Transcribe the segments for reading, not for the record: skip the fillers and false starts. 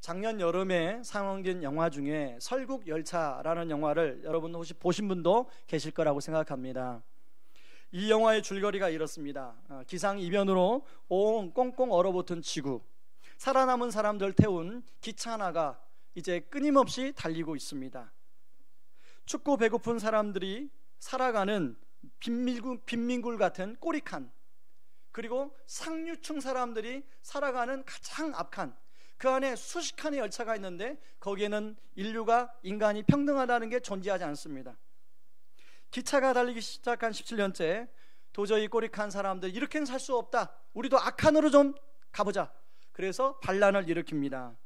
작년 여름에 상영된 영화 중에 설국열차라는 영화를 여러분 혹시 보신 분도 계실 거라고 생각합니다. 이 영화의 줄거리가 이렇습니다. 기상이변으로 온 꽁꽁 얼어붙은 지구, 살아남은 사람들 태운 기차 하나가 이제 끊임없이 달리고 있습니다. 춥고 배고픈 사람들이 살아가는 빈민굴 같은 꼬리칸, 그리고 상류층 사람들이 살아가는 가장 앞칸, 그 안에 수십 칸의 열차가 있는데 거기에는 인간이 평등하다는 게 존재하지 않습니다. 기차가 달리기 시작한 17년째 도저히 꼬리칸 사람들 이렇게는 살 수 없다, 우리도 앞칸으로 좀 가보자. 그래서 반란을 일으킵니다.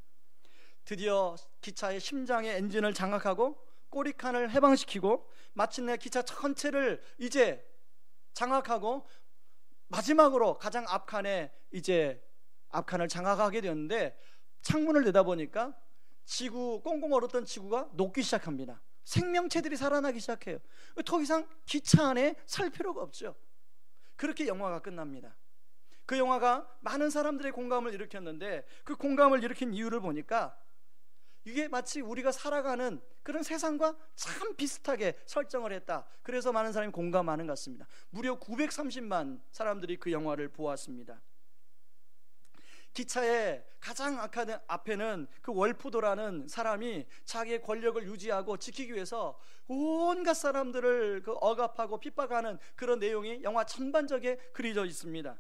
드디어 기차의 심장의 엔진을 장악하고 꼬리칸을 해방시키고 마침내 기차 전체를 이제 장악하고 마지막으로 가장 앞칸에 이제 앞칸을 장악하게 되었는데, 창문을 내다보니까 지구, 꽁꽁 얼었던 지구가 녹기 시작합니다. 생명체들이 살아나기 시작해요. 더 이상 기차 안에 살 필요가 없죠. 그렇게 영화가 끝납니다. 그 영화가 많은 사람들의 공감을 일으켰는데, 그 공감을 일으킨 이유를 보니까 이게 마치 우리가 살아가는 그런 세상과 참 비슷하게 설정을 했다. 그래서 많은 사람이 공감하는 것 같습니다. 무려 930만 사람들이 그 영화를 보았습니다. 기차의 가장 앞에는 그 월푸도라는 사람이 자기의 권력을 유지하고 지키기 위해서 온갖 사람들을 억압하고 핍박하는 그런 내용이 영화 전반적에 그려져 있습니다.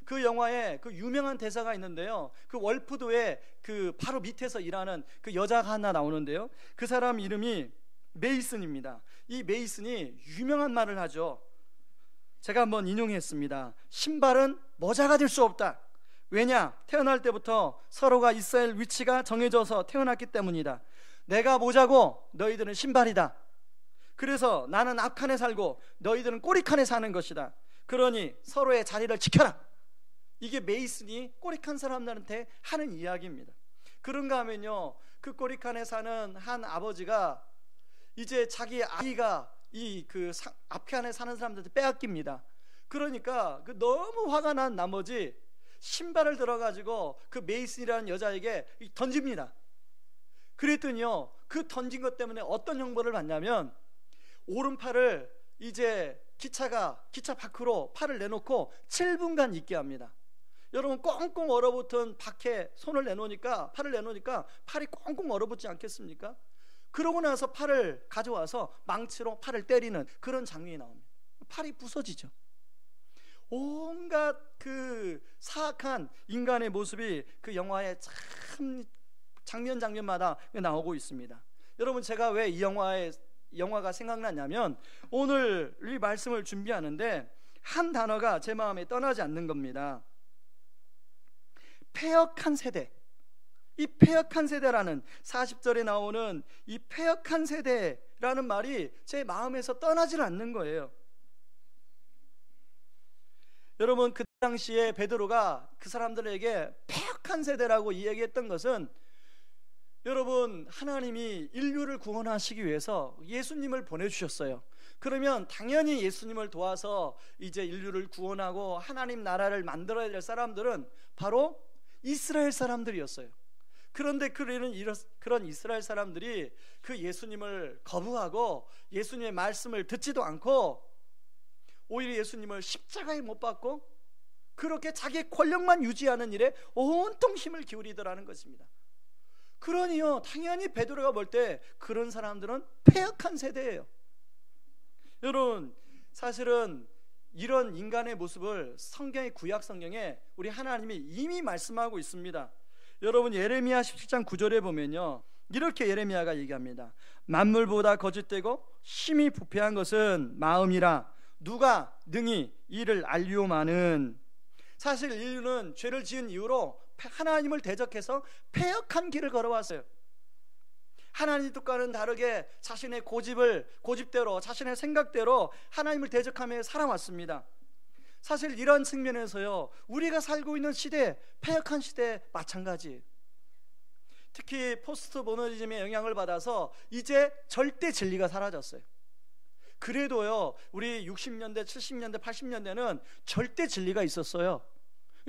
그 영화에 그 유명한 대사가 있는데요, 그 월푸도의 그 바로 밑에서 일하는 그 여자가 하나 나오는데요, 그 사람 이름이 메이슨입니다. 이 메이슨이 유명한 말을 하죠. 제가 한번 인용했습니다. 신발은 모자가 될 수 없다. 왜냐? 태어날 때부터 서로가 있어야 할 위치가 정해져서 태어났기 때문이다. 내가 모자고 너희들은 신발이다. 그래서 나는 앞칸에 살고 너희들은 꼬리칸에 사는 것이다. 그러니 서로의 자리를 지켜라. 이게 메이슨이 꼬리칸 사람들한테 하는 이야기입니다. 그런가 하면요, 그 꼬리칸에 사는 한 아버지가 이제 자기 아이가 그 앞칸에 사는 사람들한테 빼앗깁니다. 그러니까 너무 화가 난 나머지 신발을 들어가지고 그 메이슨이라는 여자에게 던집니다. 그랬더니요, 그 던진 것 때문에 어떤 형벌을 받냐면, 오른팔을 이제 기차 밖으로 팔을 내놓고 7분간 있게 합니다. 여러분, 꽁꽁 얼어붙은 밖에 팔을 내놓으니까 팔이 꽁꽁 얼어붙지 않겠습니까? 그러고 나서 팔을 가져와서 망치로 팔을 때리는 그런 장면이 나옵니다. 팔이 부서지죠. 온갖 그 사악한 인간의 모습이 그 영화에 참 장면마다 나오고 있습니다. 여러분, 제가 왜 이 영화가 생각났냐면, 오늘 이 말씀을 준비하는데 한 단어가 제 마음에 떠나지 않는 겁니다. 패역한 세대. 이 패역한 세대라는 40절에 나오는 이 패역한 세대라는 말이 제 마음에서 떠나질 않는 거예요. 여러분, 그 당시에 베드로가 그 사람들에게 패역한 세대라고 이야기했던 것은, 여러분, 하나님이 인류를 구원하시기 위해서 예수님을 보내주셨어요. 그러면 당연히 예수님을 도와서 이제 인류를 구원하고 하나님 나라를 만들어야 될 사람들은 바로 이스라엘 사람들이었어요. 그런데 그런 이스라엘 사람들이 그 예수님을 거부하고 예수님의 말씀을 듣지도 않고 오히려 예수님을 십자가에 못 박고 그렇게 자기의 권력만 유지하는 일에 온통 힘을 기울이더라는 것입니다. 그러니요, 당연히 베드로가 볼 때 그런 사람들은 패역한 세대예요. 여러분, 사실은 이런 인간의 모습을 성경의 구약 성경에 우리 하나님이 이미 말씀하고 있습니다. 여러분, 예레미야 17장 9절에 보면요, 이렇게 예레미야가 얘기합니다. 만물보다 거짓되고 심히 부패한 것은 마음이라 누가 능히 이를 알리오마는. 사실 인류는 죄를 지은 이후로 하나님을 대적해서 패역한 길을 걸어왔어요. 하나님 뜻과는 다르게 자신의 고집대로 자신의 생각대로 하나님을 대적하며 살아왔습니다. 사실 이런 측면에서요, 우리가 살고 있는 시대, 패역한 시대 마찬가지예요. 특히 포스트 모더니즘의 영향을 받아서 이제 절대 진리가 사라졌어요. 그래도요, 우리 60년대, 70년대, 80년대는 절대 진리가 있었어요.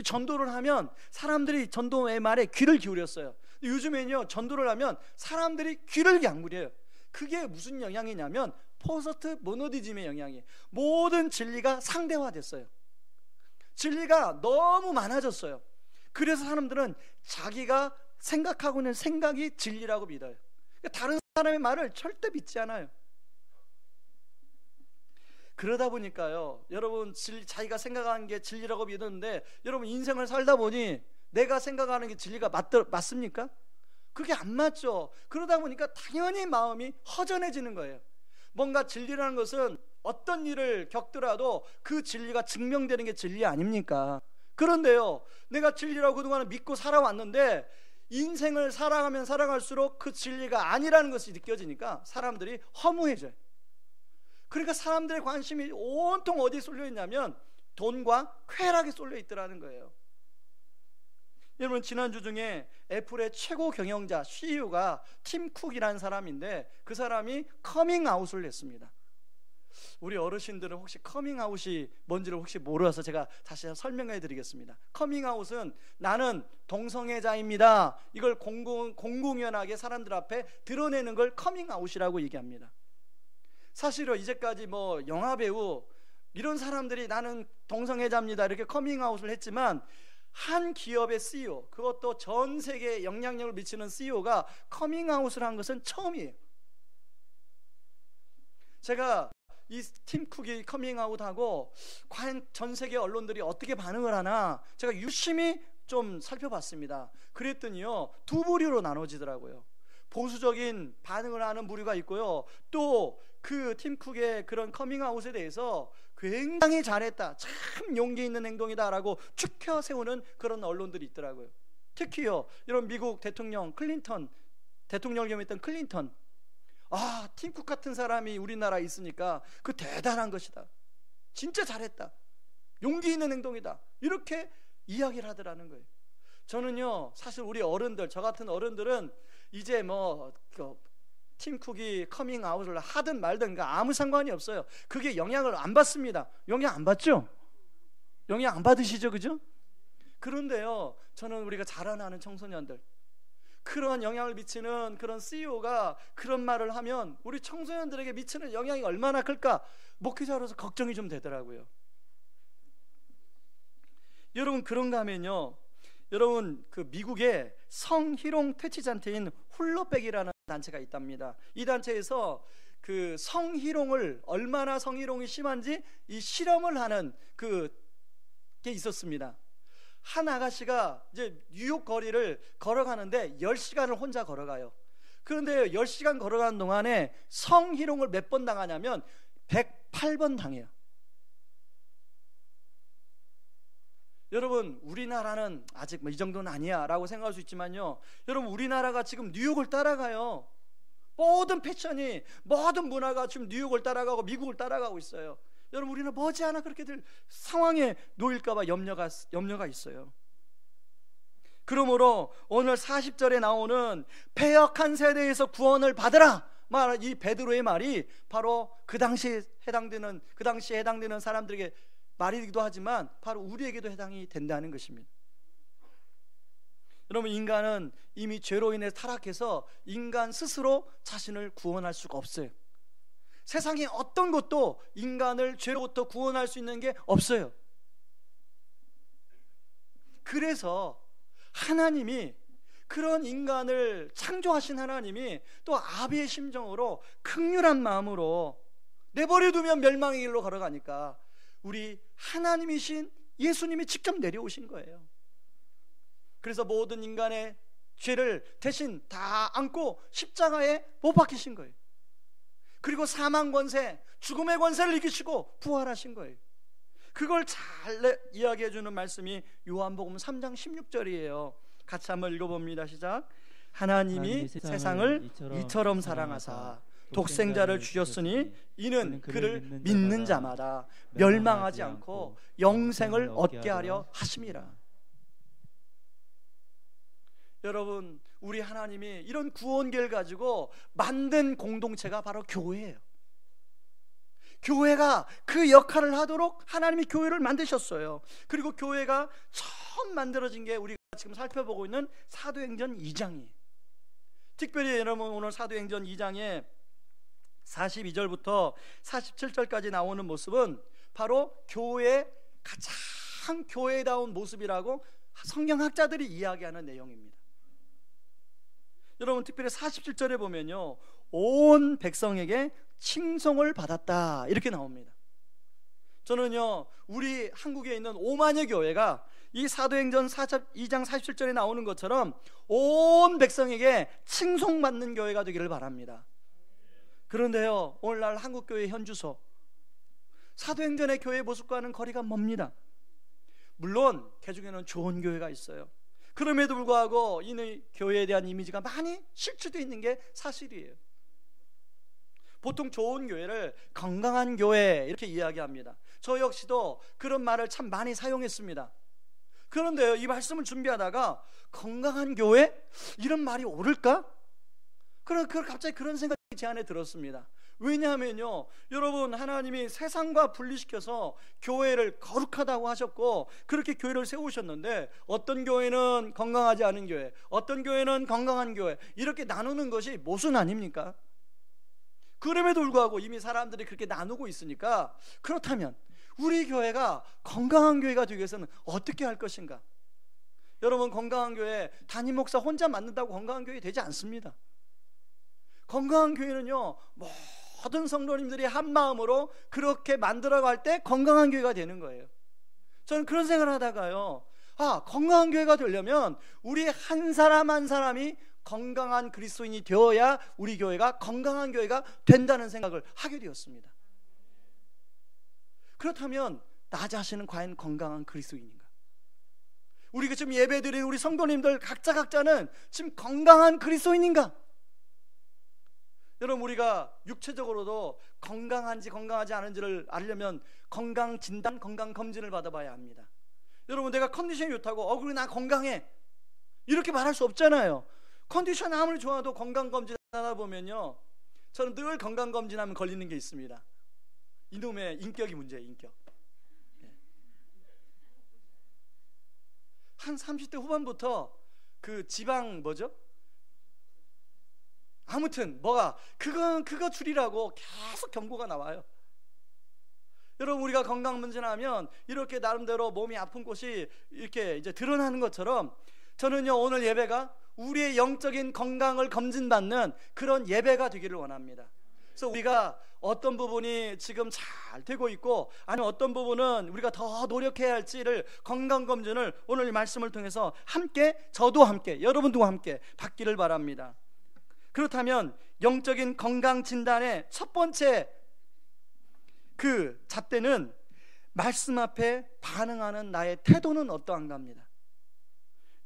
전도를 하면 사람들이 전도의 말에 귀를 기울였어요. 요즘에는요, 전도를 하면 사람들이 귀를 약물해요. 그게 무슨 영향이냐면 포스트 모더니즘의 영향이에요. 모든 진리가 상대화됐어요. 진리가 너무 많아졌어요. 그래서 사람들은 자기가 생각하고 있는 생각이 진리라고 믿어요. 다른 사람의 말을 절대 믿지 않아요. 그러다 보니까요, 여러분, 자기가 생각하는 게 진리라고 믿었는데, 여러분 인생을 살다 보니 내가 생각하는 게 진리가 맞습니까? 그게 안 맞죠. 그러다 보니까 당연히 마음이 허전해지는 거예요. 뭔가 진리라는 것은 어떤 일을 겪더라도 그 진리가 증명되는 게 진리 아닙니까? 그런데요, 내가 진리라고 그동안 믿고 살아왔는데 인생을 살아가면 살아갈수록 그 진리가 아니라는 것이 느껴지니까 사람들이 허무해져요. 그러니까 사람들의 관심이 온통 어디에 쏠려 있냐면 돈과 쾌락에 쏠려 있더라는 거예요. 여러분, 지난주 중에 애플의 최고 경영자 CEO가 팀 쿡이라는 사람인데, 그 사람이 커밍아웃을 했습니다. 우리 어르신들은 혹시 커밍아웃이 뭔지를 혹시 모르셔서 제가 다시 설명해 드리겠습니다. 커밍아웃은 나는 동성애자입니다, 이걸 공공연하게 사람들 앞에 드러내는 걸 커밍아웃이라고 얘기합니다. 사실은 이제까지 뭐 영화배우 이런 사람들이 나는 동성애자입니다 이렇게 커밍아웃을 했지만, 한 기업의 CEO, 그것도 전 세계에 영향력을 미치는 CEO가 커밍아웃을 한 것은 처음이에요. 제가 이 팀 쿡이 커밍아웃하고 과연 전 세계 언론들이 어떻게 반응을 하나 제가 유심히 좀 살펴봤습니다. 그랬더니요, 두 부류로 나눠지더라고요. 보수적인 반응을 하는 부류가 있고요, 또 그 팀 쿡의 그런 커밍아웃에 대해서 굉장히 잘했다, 참 용기 있는 행동이다 라고 축혀 세우는 그런 언론들이 있더라고요. 특히요, 이런 미국 대통령 클린턴, 대통령을 겸했던 클린턴, 팀 쿡 같은 사람이 우리나라에 있으니까 그 대단한 것이다, 진짜 잘했다, 용기 있는 행동이다, 이렇게 이야기를 하더라는 거예요. 저는요, 사실 우리 어른들, 저 같은 어른들은 이제 팀 쿡이 커밍아웃을 하든 말든 아무 상관이 없어요. 그게 영향을 안 받습니다. 영향 안 받죠? 영향 안 받으시죠, 그죠? 그런데요, 저는 우리가 자라나는 청소년들, 그런 영향을 미치는 그런 CEO가 그런 말을 하면 우리 청소년들에게 미치는 영향이 얼마나 클까, 목회자로서 걱정이 좀 되더라고요. 여러분, 그런가 하면요, 여러분, 그 미국에 성희롱 퇴치단체인 훌러백이라는 단체가 있답니다. 이 단체에서 그 성희롱을, 얼마나 성희롱이 심한지 이 실험을 하는 게 있었습니다. 한 아가씨가 이제 뉴욕 거리를 걸어가는데 10시간을 혼자 걸어가요. 그런데 10시간 걸어가는 동안에 성희롱을 몇 번 당하냐면 108번 당해요. 여러분, 우리나라는 아직 이 정도는 아니야 라고 생각할 수 있지만요, 여러분, 우리나라가 지금 뉴욕을 따라가요. 모든 패션이, 모든 문화가 지금 뉴욕을 따라가고 미국을 따라가고 있어요. 여러분, 우리는 머지않아 그렇게 될 상황에 놓일까봐 염려가 있어요. 그러므로 오늘 40절에 나오는 패역한 세대에서 구원을 받으라, 이 베드로의 말이 바로 그 당시에 해당되는 사람들에게 말이기도 하지만 바로 우리에게도 해당이 된다는 것입니다. 여러분, 인간은 이미 죄로 인해 타락해서 인간 스스로 자신을 구원할 수가 없어요. 세상에 어떤 것도 인간을 죄로부터 구원할 수 있는 게 없어요. 그래서 하나님이, 그런 인간을 창조하신 하나님이 또 아비의 심정으로 긍휼한 마음으로 내버려두면 멸망의 길로 걸어가니까 우리 하나님이신 예수님이 직접 내려오신 거예요. 그래서 모든 인간의 죄를 대신 다 안고 십자가에 못 박히신 거예요. 그리고 사망 권세, 죽음의 권세를 이기시고 부활하신 거예요. 그걸 잘 이야기해 주는 말씀이 요한복음 3장 16절이에요. 같이 한번 읽어봅니다. 시작. 하나님이 세상을 이처럼 사랑하사 독생자를 주셨으니 이는 그를 믿는 자마다 멸망하지 않고 영생을 얻게 하려 하심이라. 여러분, 우리 하나님이 이런 구원계를 가지고 만든 공동체가 바로 교회예요. 교회가 그 역할을 하도록 하나님이 교회를 만드셨어요. 그리고 교회가 처음 만들어진 게 우리가 지금 살펴보고 있는 사도행전 2장이에요. 특별히 여러분 오늘 사도행전 2장에 42절부터 47절까지 나오는 모습은 바로 교회의 가장 교회다운 모습이라고 성경학자들이 이야기하는 내용입니다. 여러분 특별히 47절에 보면요, 온 백성에게 칭송을 받았다 이렇게 나옵니다. 저는요, 우리 한국에 있는 5만여 교회가 이 사도행전 2장 47절에 나오는 것처럼 온 백성에게 칭송받는 교회가 되기를 바랍니다. 그런데요, 오늘날 한국교회 현주소 사도행전의 교회 모습과는 거리가 멉니다. 물론 그 중에는 좋은 교회가 있어요. 그럼에도 불구하고 이 교회에 대한 이미지가 많이 실추되어 있는 게 사실이에요. 보통 좋은 교회를 건강한 교회 이렇게 이야기합니다. 저 역시도 그런 말을 참 많이 사용했습니다. 그런데요, 이 말씀을 준비하다가 건강한 교회? 이런 말이 옳을까? 갑자기 그런 생각이 제 안에 들었습니다. 왜냐하면요, 여러분 하나님이 세상과 분리시켜서 교회를 거룩하다고 하셨고 그렇게 교회를 세우셨는데 어떤 교회는 건강하지 않은 교회, 어떤 교회는 건강한 교회 이렇게 나누는 것이 모순 아닙니까? 그럼에도 불구하고 이미 사람들이 그렇게 나누고 있으니까 그렇다면 우리 교회가 건강한 교회가 되기 위해서는 어떻게 할 것인가? 여러분 건강한 교회 담임 목사 혼자 만든다고 건강한 교회 되지 않습니다. 건강한 교회는요, 모든 성도님들이 한 마음으로 그렇게 만들어갈 때 건강한 교회가 되는 거예요. 저는 그런 생각을 하다가요, 건강한 교회가 되려면 우리 한 사람 한 사람이 건강한 그리스도인이 되어야 우리 교회가 건강한 교회가 된다는 생각을 하게 되었습니다. 그렇다면 나 자신은 과연 건강한 그리스도인인가? 우리가 지금 예배드리는 우리 성도님들 각자는 지금 건강한 그리스도인인가? 여러분 우리가 육체적으로도 건강한지 건강하지 않은지를 알려면 건강진단, 건강검진을 받아봐야 합니다. 여러분 내가 컨디션이 좋다고 그래 나 건강해 이렇게 말할 수 없잖아요. 컨디션 아무리 좋아도 건강검진 하다 보면요, 저는 늘 건강검진하면 걸리는 게 있습니다. 이놈의 인격이 문제예요. 인격. 한 30대 후반부터 그 지방 아무튼 그거 줄이라고 계속 경고가 나와요. 여러분 우리가 건강검진하면 이렇게 나름대로 몸이 아픈 곳이 이렇게 이제 드러나는 것처럼 저는요 오늘 예배가 우리의 영적인 건강을 검진받는 그런 예배가 되기를 원합니다. 그래서 우리가 어떤 부분이 지금 잘 되고 있고 아니면 어떤 부분은 우리가 더 노력해야 할지를 건강검진을 오늘 이 말씀을 통해서 함께, 저도 함께, 여러분도 함께 받기를 바랍니다. 그렇다면 영적인 건강 진단의 첫 번째 그 잣대는 말씀 앞에 반응하는 나의 태도는 어떠한가 합니다.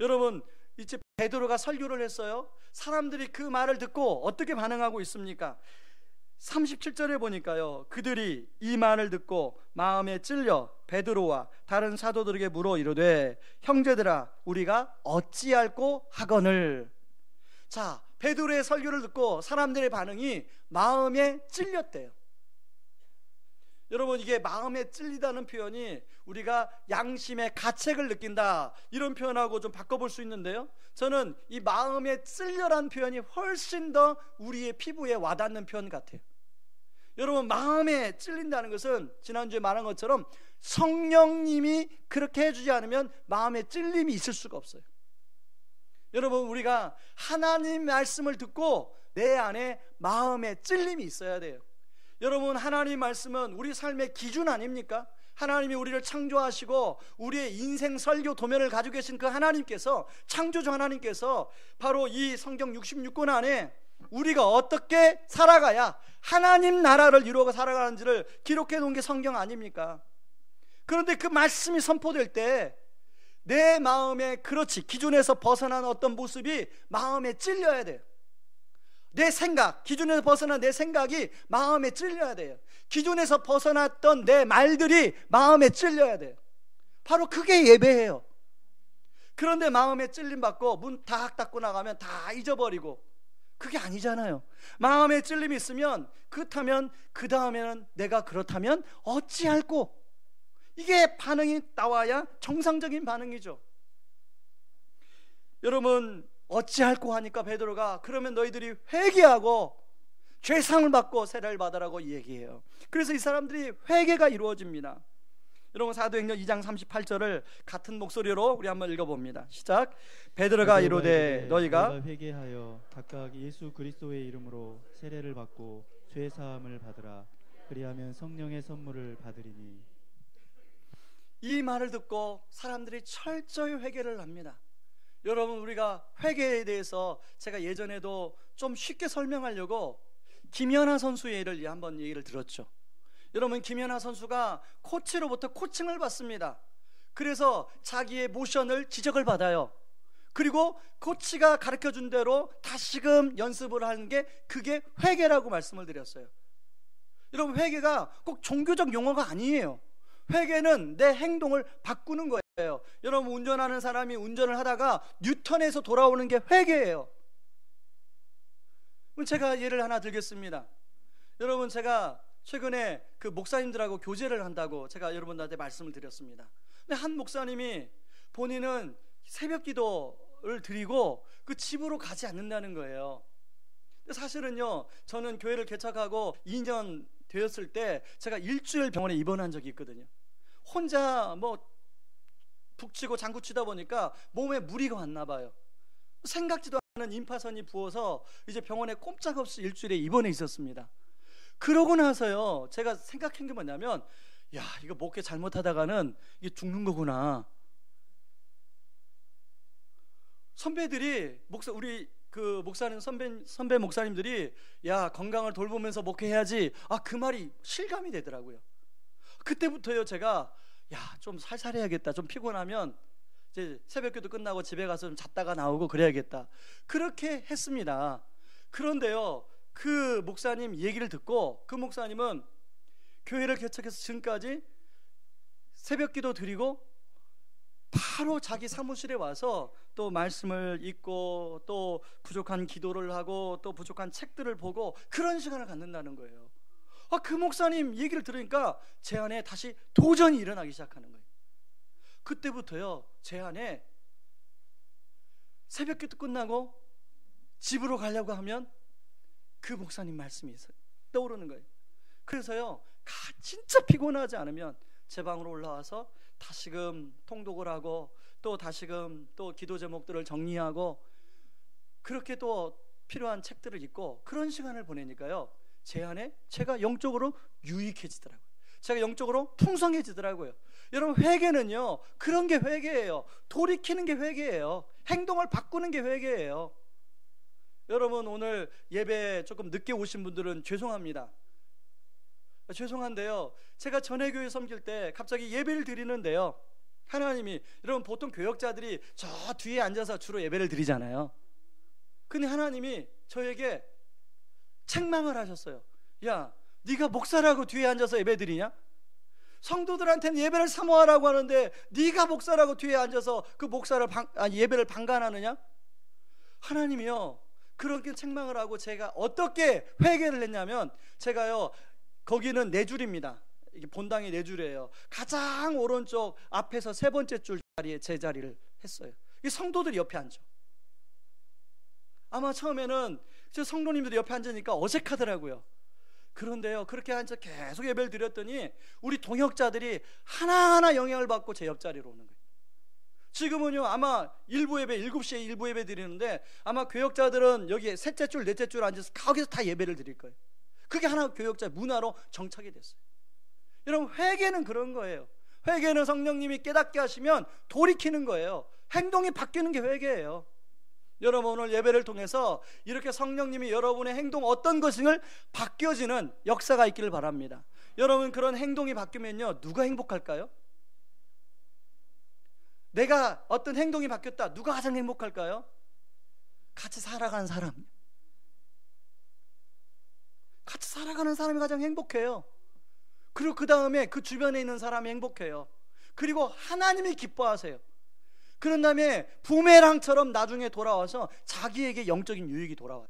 여러분 이제 베드로가 설교를 했어요. 사람들이 그 말을 듣고 어떻게 반응하고 있습니까? 37절에 보니까요, 그들이 이 말을 듣고 마음에 찔려 베드로와 다른 사도들에게 물어 이르되 형제들아 우리가 어찌할꼬 하거늘. 자, 베드로의 설교를 듣고 사람들의 반응이 마음에 찔렸대요. 여러분 이게 마음에 찔리다는 표현이 우리가 양심의 가책을 느낀다 이런 표현하고 좀 바꿔볼 수 있는데요, 저는 이 마음에 찔려란 표현이 훨씬 더 우리의 피부에 와닿는 표현 같아요. 여러분 마음에 찔린다는 것은 지난주에 말한 것처럼 성령님이 그렇게 해주지 않으면 마음에 찔림이 있을 수가 없어요. 여러분 우리가 하나님 말씀을 듣고 내 안에 마음에 찔림이 있어야 돼요. 여러분 하나님 말씀은 우리 삶의 기준 아닙니까? 하나님이 우리를 창조하시고 우리의 인생 설교 도면을 가지고 계신 그 하나님께서, 창조주 하나님께서 바로 이 성경 66권 안에 우리가 어떻게 살아가야 하나님 나라를 이루어 살아가는지를 기록해 놓은 게 성경 아닙니까? 그런데 그 말씀이 선포될 때 내 마음에 기준에서 벗어난 어떤 모습이 마음에 찔려야 돼요. 내 생각, 기준에서 벗어난 내 생각이 마음에 찔려야 돼요. 기준에서 벗어났던 내 말들이 마음에 찔려야 돼요. 바로 그게 예배예요. 그런데 마음에 찔림 받고 문 딱 닫고 나가면 다 잊어버리고, 그게 아니잖아요. 마음에 찔림이 있으면 그렇다면 그 다음에는 내가 그렇다면 어찌할꼬, 이게 반응이 나와야 정상적인 반응이죠. 여러분 어찌할꼬 하니까 베드로가 그러면 너희들이 회개하고 죄상을 받고 세례를 받으라고 얘기해요. 그래서 이 사람들이 회개가 이루어집니다. 여러분 사도행전 2장 38절을 같은 목소리로 우리 한번 읽어봅니다. 시작. 베드로가 이르되 너희가 회개하여 각각 예수 그리스도의 이름으로 세례를 받고 죄 사함을 받으라. 그리하면 성령의 선물을 받으리니. 이 말을 듣고 사람들이 철저히 회개를 합니다. 여러분 우리가 회개에 대해서 제가 예전에도 좀 쉽게 설명하려고 김연아 선수의 예를 한번 얘기를 들었죠. 여러분 김연아 선수가 코치로부터 코칭을 받습니다. 그래서 자기의 모션을 지적을 받아요. 그리고 코치가 가르쳐준 대로 다시금 연습을 하는 게 그게 회개라고 말씀을 드렸어요. 여러분 회개가 꼭 종교적 용어가 아니에요. 회개는 내 행동을 바꾸는 거예요. 여러분 운전하는 사람이 운전을 하다가 뉴턴에서 돌아오는 게 회개예요. 제가 예를 하나 들겠습니다. 여러분 제가 최근에 그 목사님들하고 교제를 한다고 제가 여러분들한테 말씀을 드렸습니다. 근데 한 목사님이 본인은 새벽 기도를 드리고 그 집으로 가지 않는다는 거예요. 근데 사실은요 저는 교회를 개척하고 2년 되었을 때 제가 일주일 병원에 입원한 적이 있거든요. 혼자 뭐 북치고 장구치다 보니까 몸에 무리가 왔나 봐요. 생각지도 않은 임파선이 부어서 이제 병원에 꼼짝없이 일주일에 입원해 있었습니다. 그러고 나서요 제가 생각한 게 뭐냐면 야 이거 목회 잘못하다가는 이게 죽는 거구나. 선배들이 우리 그 목사님 선배 목사님들이 야 건강을 돌보면서 목회해야지 그 말이 실감이 되더라고요. 그때부터요 제가 야 좀 살살해야겠다. 좀 피곤하면 이제 새벽기도 끝나고 집에 가서 좀 잤다가 나오고 그래야겠다. 그렇게 했습니다. 그런데요 그 목사님 얘기를 듣고 그 목사님은 교회를 개척해서 지금까지 새벽기도 드리고 바로 자기 사무실에 와서 또 말씀을 읽고 또 부족한 기도를 하고 또 부족한 책들을 보고 그런 시간을 갖는다는 거예요. 그 목사님 얘기를 들으니까 제 안에 다시 도전이 일어나기 시작하는 거예요. 그때부터요 제 안에 새벽기도 끝나고 집으로 가려고 하면 그 목사님 말씀이 떠오르는 거예요. 그래서요 진짜 피곤하지 않으면 제 방으로 올라와서 다시금 통독을 하고 또 다시금 또 기도 제목들을 정리하고 그렇게 또 필요한 책들을 읽고 그런 시간을 보내니까요 제 안에 제가 영적으로 유익해지더라고요. 제가 영적으로 풍성해지더라고요. 여러분 회개는요 그런 게 회개예요. 돌이키는 게 회개예요. 행동을 바꾸는 게 회개예요. 여러분 오늘 예배 조금 늦게 오신 분들은 죄송합니다. 죄송한데요 제가 전회교회 섬길 때 갑자기 예배를 드리는데요 하나님이 여러분 보통 교역자들이 저 뒤에 앉아서 주로 예배를 드리잖아요. 근데 하나님이 저에게 책망을 하셨어요. 야 네가 목사라고 뒤에 앉아서 예배 드리냐? 성도들한테는 예배를 사모하라고 하는데 네가 목사라고 뒤에 앉아서 그 목사를 예배를 방관하느냐? 하나님이요 그렇게 책망을 하고 제가 어떻게 회개를 했냐면 제가요 거기는 네 줄입니다. 이게 본당이 네 줄이에요. 가장 오른쪽 앞에서 세 번째 줄 자리에 제 자리를 했어요. 이 성도들이 옆에 앉아. 아마 처음에는 저 성도님들이 옆에 앉으니까 어색하더라고요. 그런데요 그렇게 앉아 계속 예배를 드렸더니 우리 동역자들이 하나하나 영향을 받고 제 옆자리로 오는 거예요. 지금은요 아마 일부 예배 7시에 일부 예배 드리는데 아마 교역자들은 여기 셋째 줄 넷째 줄 앉아서 거기서 다 예배를 드릴 거예요. 그게 하나 교역자 문화로 정착이 됐어요. 여러분 회개는 그런 거예요. 회개는 성령님이 깨닫게 하시면 돌이키는 거예요. 행동이 바뀌는 게 회개예요. 여러분 오늘 예배를 통해서 이렇게 성령님이 여러분의 행동 어떤 것을 바뀌어지는 역사가 있기를 바랍니다. 여러분 그런 행동이 바뀌면요 누가 행복할까요? 내가 어떤 행동이 바뀌었다. 누가 가장 행복할까요? 같이 살아가는 사람. 같이 살아가는 사람이 가장 행복해요. 그리고 그 다음에 그 주변에 있는 사람이 행복해요. 그리고 하나님이 기뻐하세요. 그런 다음에 부메랑처럼 나중에 돌아와서 자기에게 영적인 유익이 돌아와요.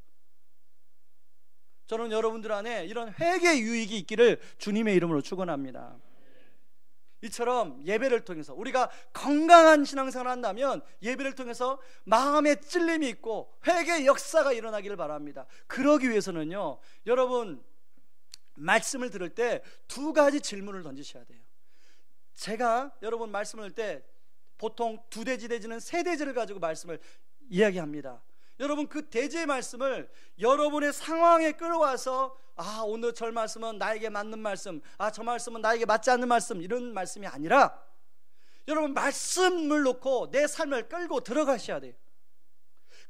저는 여러분들 안에 이런 회개의 유익이 있기를 주님의 이름으로 축원합니다. 이처럼 예배를 통해서 우리가 건강한 신앙생활을 한다면 예배를 통해서 마음에 찔림이 있고 회개의 역사가 일어나기를 바랍니다. 그러기 위해서는요, 여러분 말씀을 들을 때 두 가지 질문을 던지셔야 돼요. 제가 여러분 말씀을 들 때 보통 두 대지 내지는 세 대지를 가지고 말씀을 이야기합니다. 여러분 그 대지의 말씀을 여러분의 상황에 끌어와서 오늘 저 말씀은 나에게 맞는 말씀, 저 말씀은 나에게 맞지 않는 말씀, 이런 말씀이 아니라 여러분 말씀을 놓고 내 삶을 끌고 들어가셔야 돼요.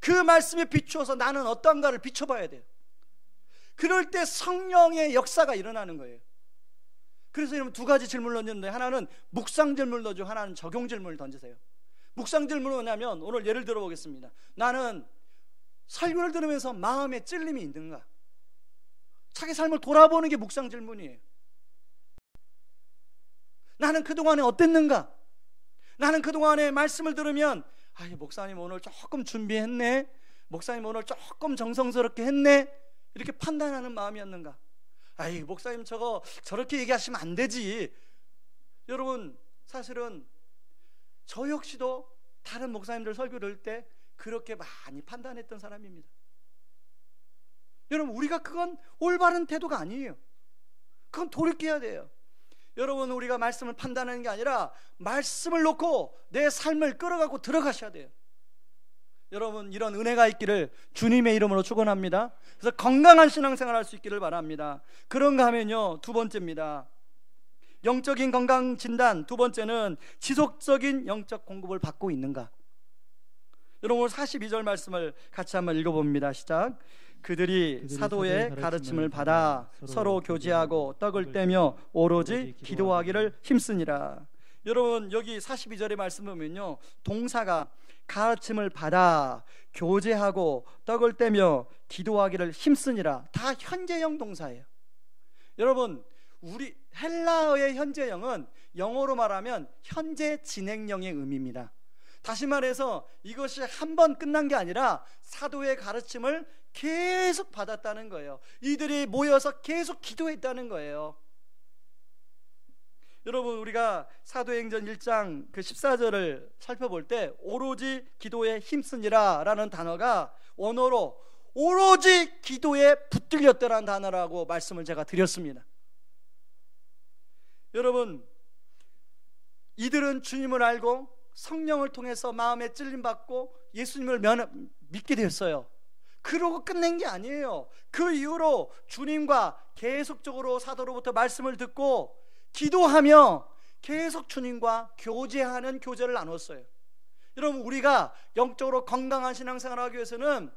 그 말씀에 비추어서 나는 어떤가를 비춰봐야 돼요. 그럴 때 성령의 역사가 일어나는 거예요. 그래서 여러분 두 가지 질문을 던졌는데, 하나는 묵상 질문을 던지고 하나는 적용 질문을 던지세요. 묵상 질문은 뭐냐면, 오늘 예를 들어 보겠습니다. 나는 설교를 들으면서 마음에 찔림이 있는가? 자기 삶을 돌아보는 게 묵상 질문이에요. 나는 그동안에 어땠는가? 나는 그동안에 말씀을 들으면 목사님 오늘 조금 준비했네, 목사님 오늘 조금 정성스럽게 했네, 이렇게 판단하는 마음이었는가? 목사님 저렇게 얘기하시면 안 되지. 여러분 사실은 저 역시도 다른 목사님들 설교 들을 때 그렇게 많이 판단했던 사람입니다. 여러분 우리가 그건 올바른 태도가 아니에요. 그건 돌이켜야 돼요. 여러분 우리가 말씀을 판단하는 게 아니라 말씀을 놓고 내 삶을 끌어가고 들어가셔야 돼요. 여러분 이런 은혜가 있기를 주님의 이름으로 축원합니다. 그래서 건강한 신앙생활 할 수 있기를 바랍니다. 그런가 하면요, 두 번째입니다. 영적인 건강 진단. 두 번째는 지속적인 영적 공급을 받고 있는가. 여러분 오늘 42절 말씀을 같이 한번 읽어봅니다. 시작. 그들이 사도의 가르침을 받아 서로 교제하고 떡을 떼며 오로지 기도하기를 힘쓰니라. 여러분 여기 42절의 말씀 보면요, 동사가 가르침을 받아 교제하고 떡을 떼며 기도하기를 힘쓰니라, 다 현재형 동사예요. 여러분 우리 헬라어의 현재형은 영어로 말하면 현재 진행형의 의미입니다. 다시 말해서 이것이 한 번 끝난 게 아니라 사도의 가르침을 계속 받았다는 거예요. 이들이 모여서 계속 기도했다는 거예요. 여러분 우리가 사도행전 1장 그 14절을 살펴볼 때 오로지 기도에 힘쓰니라 라는 단어가 원어로 오로지 기도에 붙들렸다라는 단어라고 말씀을 제가 드렸습니다. 여러분 이들은 주님을 알고 성령을 통해서 마음에 찔림받고 예수님을 믿게 되었어요. 그러고 끝낸 게 아니에요. 그 이후로 주님과 계속적으로 사도로부터 말씀을 듣고 기도하며 계속 주님과 교제하는 교제를 나눴어요. 여러분 우리가 영적으로 건강한 신앙생활을 하기 위해서는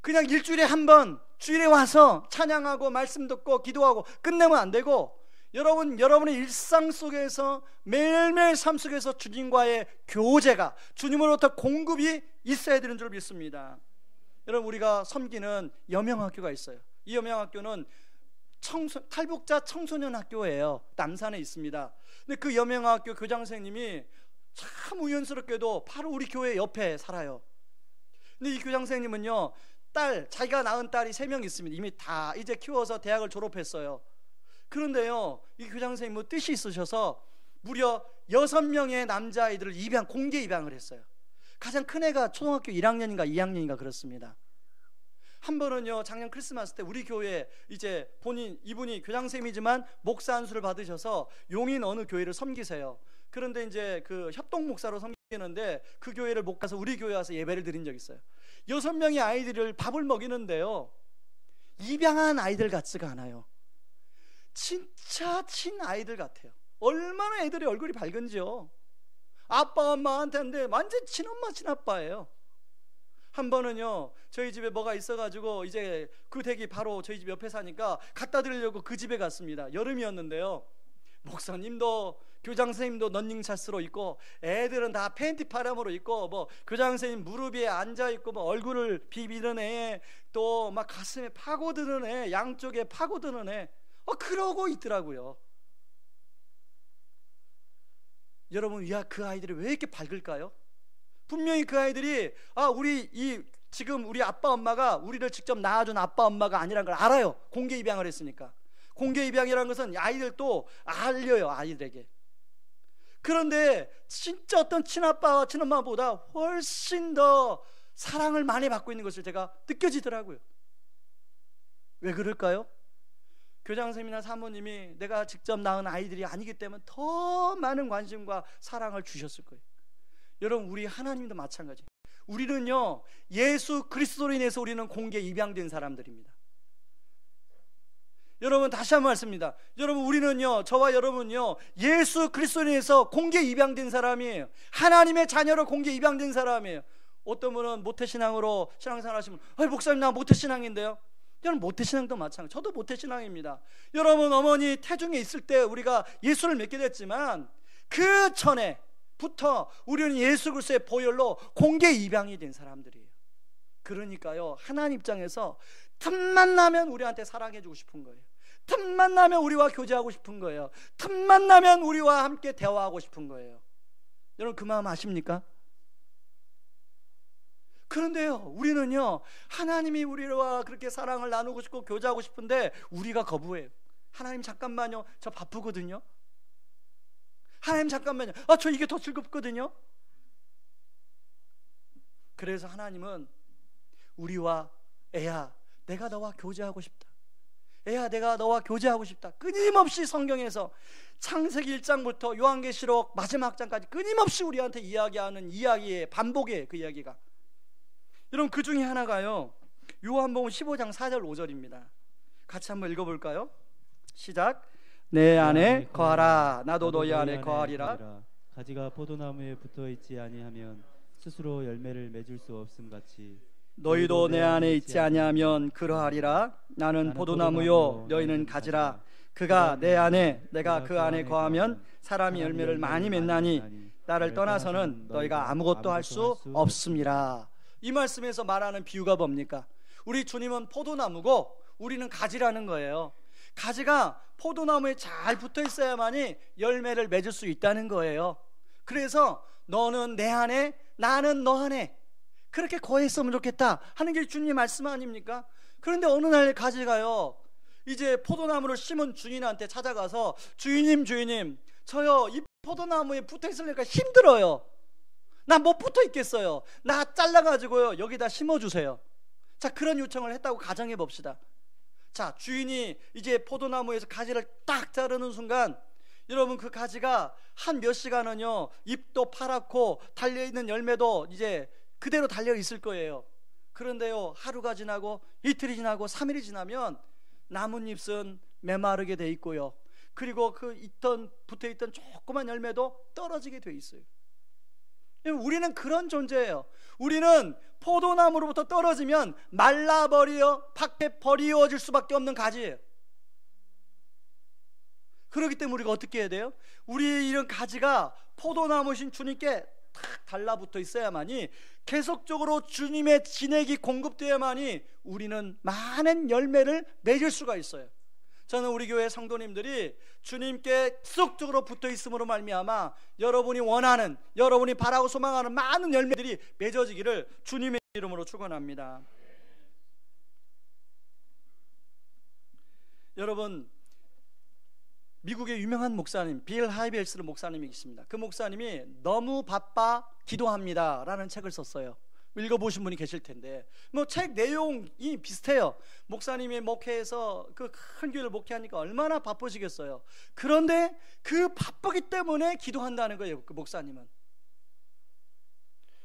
그냥 일주일에 한 번 주일에 와서 찬양하고 말씀 듣고 기도하고 끝내면 안 되고, 여러분의 일상 속에서 매일매일 삶 속에서 주님과의 교제가, 주님으로부터 공급이 있어야 되는 줄 믿습니다. 여러분 우리가 섬기는 여명학교가 있어요. 이 여명학교는 탈북자 청소년 학교예요. 남산에 있습니다. 근데 그 여명학교 교장 선생님이 참 우연스럽게도 바로 우리 교회 옆에 살아요. 근데 이 교장 선생님은요, 자기가 낳은 딸이 3명 있습니다. 이미 다 이제 키워서 대학을 졸업했어요. 그런데요, 이 교장 선생님은 뜻이 있으셔서 무려 6명의 남자아이들을 공개 입양을 했어요. 가장 큰 애가 초등학교 1학년인가 2학년인가 그렇습니다. 한 번은요, 작년 크리스마스 때 우리 교회에 이제 이분이 교장 선생님이지만 목사 안수를 받으셔서 용인 어느 교회를 섬기세요. 그런데 이제 그 협동 목사로 섬기는데 그 교회를 못 가서 우리 교회에 와서 예배를 드린 적이 있어요. 6명의 아이들을 밥을 먹이는데요, 입양한 아이들 같지가 않아요. 진짜 친아이들 같아요. 얼마나 애들의 얼굴이 밝은지요. 아빠 엄마한테인데 완전 친엄마 친아빠예요. 한 번은요, 저희 집에 뭐가 있어가지고 이제 그 댁이 바로 저희 집 옆에 사니까 갖다 드리려고 그 집에 갔습니다. 여름이었는데요, 목사님도 교장 선생님도 런닝샷으로 있고 애들은 다 팬티 파렴으로 있고 뭐 교장 선생님 무릎 위에 앉아있고 뭐 얼굴을 비비는 애, 또 막 가슴에 파고드는 애, 양쪽에 파고드는 애, 그러고 있더라고요. 여러분 그 아이들이 왜 이렇게 밝을까요? 분명히 그 아이들이 지금 우리 아빠 엄마가 우리를 직접 낳아준 아빠 엄마가 아니라는 걸 알아요. 공개 입양을 했으니까. 공개 입양이라는 것은 아이들도 알려요. 아이들에게 그런데 진짜 어떤 친아빠와 친엄마보다 훨씬 더 사랑을 많이 받고 있는 것을 제가 느껴지더라고요. 왜 그럴까요? 교장선생님이나 사모님이 내가 직접 낳은 아이들이 아니기 때문에 더 많은 관심과 사랑을 주셨을 거예요. 여러분, 우리 하나님도 마찬가지예요. 우리는요, 예수 그리스도로 인해서 우리는 공개 입양된 사람들입니다. 여러분, 다시 한번 말씀입니다. 여러분, 우리는요, 저와 여러분요, 예수 그리스도로 인해서 공개 입양된 사람이에요. 하나님의 자녀로 공개 입양된 사람이에요. 어떤 분은 모태신앙으로 신앙생활 하시면, 목사님 나 모태신앙인데요. 여러분, 모태신앙도 마찬가지. 저도 모태신앙입니다. 여러분, 어머니 태중에 있을 때 우리가 예수를 믿게 됐지만 그 전에부터 우리는 예수 그리스도의 보혈로 공개 입양이 된 사람들이에요. 그러니까요, 하나님 입장에서 틈만 나면 우리한테 사랑해주고 싶은 거예요. 틈만 나면 우리와 교제하고 싶은 거예요. 틈만 나면 우리와 함께 대화하고 싶은 거예요. 여러분, 그 마음 아십니까? 그런데요, 우리는요, 하나님이 우리와 그렇게 사랑을 나누고 싶고 교제하고 싶은데 우리가 거부해요. 하나님 잠깐만요, 저 바쁘거든요. 하나님 잠깐만요, 저 이게 더 즐겁거든요. 그래서 하나님은 우리와 애야, 내가 너와 교제하고 싶다. 애야, 내가 너와 교제하고 싶다. 끊임없이 성경에서 창세기 1장부터 요한계시록 마지막 장까지 끊임없이 우리한테 이야기하는 이야기의 반복이에요. 그 이야기가. 여러분, 그 중에 하나가요, 요한복음 15장 4절 5절입니다. 같이 한번 읽어볼까요? 시작. 내 안에 거하라, 나도 너희 안에 거하리라. 가지가 포도나무에 붙어있지 아니하면 스스로 열매를 맺을 수 없음 같이 너희도 내 안에 있지 아니하면 그러하리라. 나는 포도나무요, 너희는 가지라. 그가 내 안에, 내가 그 안에 거하면 사람이 열매를 많이 맺나니 나를 떠나서는 너희가 아무것도 할 수 없음이라. 이 말씀에서 말하는 비유가 뭡니까? 우리 주님은 포도나무고 우리는 가지라는 거예요. 가지가 포도나무에 잘 붙어 있어야만이 열매를 맺을 수 있다는 거예요. 그래서 너는 내 안에, 나는 너 안에 그렇게 거했으면 좋겠다 하는 게 주님의 말씀 아닙니까? 그런데 어느 날 가지가요, 이제 포도나무를 심은 주인한테 찾아가서 주인님, 저요 이 포도나무에 붙어 있으려니까 힘들어요. 나 못 붙어 있겠어요. 나 잘라가지고요 여기다 심어주세요. 자, 그런 요청을 했다고 가정해 봅시다. 자, 주인이 이제 포도나무에서 가지를 딱 자르는 순간, 여러분, 그 가지가 한 몇 시간은요 잎도 파랗고 달려있는 열매도 이제 그대로 달려 있을 거예요. 그런데요, 하루가 지나고 이틀이 지나고 3일이 지나면 나뭇잎은 메마르게 돼 있고요, 그리고 그 붙어있던 조그만 열매도 떨어지게 돼 있어요. 우리는 그런 존재예요. 우리는 포도나무로부터 떨어지면 말라버려 밖에 버리워질 수밖에 없는 가지예요. 그렇기 때문에 우리가 어떻게 해야 돼요? 우리 이런 가지가 포도나무신 주님께 탁 달라붙어 있어야만이, 계속적으로 주님의 진액이 공급되어야만이 우리는 많은 열매를 맺을 수가 있어요. 저는 우리 교회 성도님들이 주님께 지속적으로 붙어 있음으로 말미암아 여러분이 원하는, 여러분이 바라고 소망하는 많은 열매들이 맺어지기를 주님의 이름으로 축원합니다. 여러분, 미국의 유명한 목사님 빌 하이벨스르 목사님이 있습니다. 그 목사님이 너무 바빠 기도합니다 라는 책을 썼어요. 읽어보신 분이 계실 텐데, 뭐 책 내용이 비슷해요. 목사님이 목회에서 그 큰 교회를 목회하니까 얼마나 바쁘시겠어요. 그런데 그 바쁘기 때문에 기도한다는 거예요, 그 목사님은.